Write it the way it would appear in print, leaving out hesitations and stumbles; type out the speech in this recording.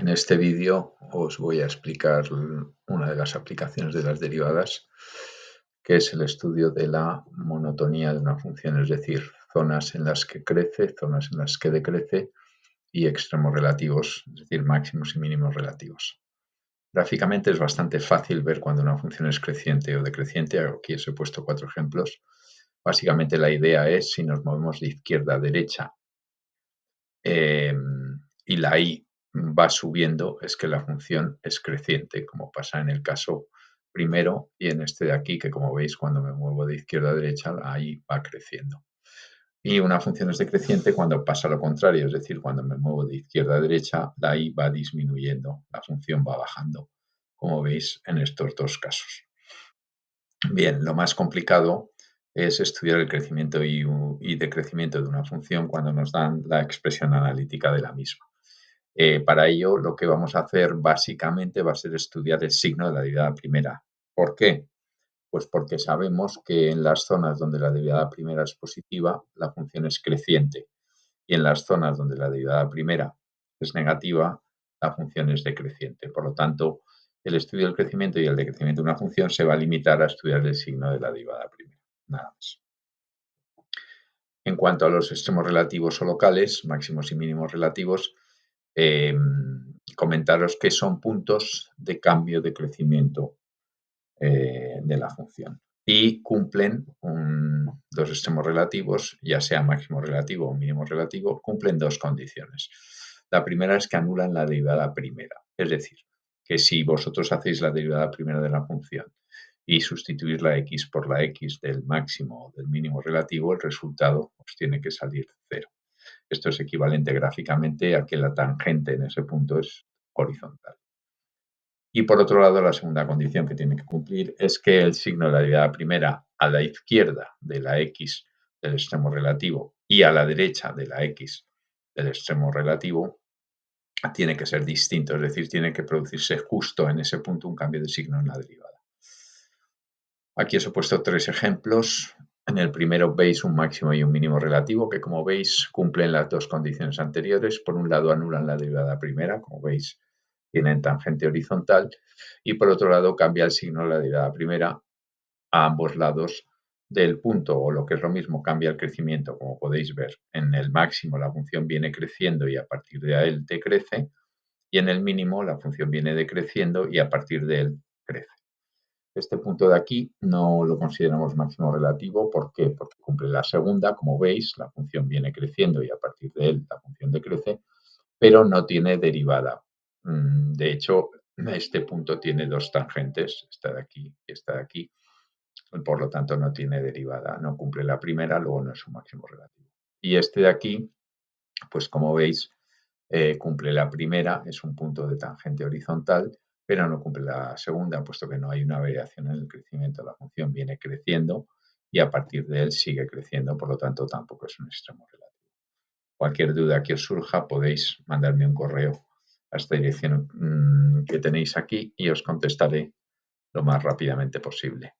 En este vídeo os voy a explicar una de las aplicaciones de las derivadas, que es el estudio de la monotonía de una función, es decir, zonas en las que crece, zonas en las que decrece y extremos relativos, es decir, máximos y mínimos relativos. Gráficamente es bastante fácil ver cuando una función es creciente o decreciente. Aquí os he puesto 4 ejemplos. Básicamente la idea es, si nos movemos de izquierda a derecha eh, y la i va subiendo, es que la función es creciente, como pasa en el caso primero y en este de aquí, que como veis, cuando me muevo de izquierda a derecha, la i va creciendo. Y una función es decreciente cuando pasa lo contrario, es decir, cuando me muevo de izquierda a derecha, la i va disminuyendo, la función va bajando, como veis en estos dos casos. Bien, lo más complicado es estudiar el crecimiento y decrecimiento de una función cuando nos dan la expresión analítica de la misma. Para ello, lo que vamos a hacer básicamente va a ser estudiar el signo de la derivada primera. ¿Por qué? Pues porque sabemos que en las zonas donde la derivada primera es positiva, la función es creciente, y en las zonas donde la derivada primera es negativa, la función es decreciente. Por lo tanto, el estudio del crecimiento y el decrecimiento de una función se va a limitar a estudiar el signo de la derivada primera, nada más. En cuanto a los extremos relativos o locales, máximos y mínimos relativos, comentaros que son puntos de cambio de crecimiento de la función y cumplen dos extremos relativos, ya sea máximo relativo o mínimo relativo, cumplen dos condiciones. La primera es que anulan la derivada primera, es decir, que si vosotros hacéis la derivada primera de la función y sustituís la x por la x del máximo o del mínimo relativo, el resultado os tiene que salir cero. Esto es equivalente gráficamente a que la tangente en ese punto es horizontal. Y por otro lado, la segunda condición que tiene que cumplir es que el signo de la derivada primera a la izquierda de la x del extremo relativo y a la derecha de la x del extremo relativo tiene que ser distinto, es decir, tiene que producirse justo en ese punto un cambio de signo en la derivada. Aquí os he puesto 3 ejemplos. En el primero veis un máximo y un mínimo relativo que, como veis, cumplen las dos condiciones anteriores. Por un lado, anulan la derivada primera, como veis, tienen tangente horizontal, y por otro lado, cambia el signo de la derivada primera a ambos lados del punto, o lo que es lo mismo, cambia el crecimiento, como podéis ver. En el máximo la función viene creciendo y a partir de él decrece, y en el mínimo la función viene decreciendo y a partir de él crece. Este punto de aquí no lo consideramos máximo relativo. ¿Por qué? Porque cumple la segunda, como veis, la función viene creciendo y a partir de él la función decrece, pero no tiene derivada. De hecho, este punto tiene dos tangentes, esta de aquí y esta de aquí, por lo tanto no tiene derivada, no cumple la primera, luego no es un máximo relativo. Y este de aquí, pues como veis, cumple la primera, es un punto de tangente horizontal, pero no cumple la segunda, puesto que no hay una variación en el crecimiento. La función viene creciendo y a partir de él sigue creciendo, por lo tanto tampoco es un extremo relativo. Cualquier duda que os surja podéis mandarme un correo a esta dirección que tenéis aquí y os contestaré lo más rápidamente posible.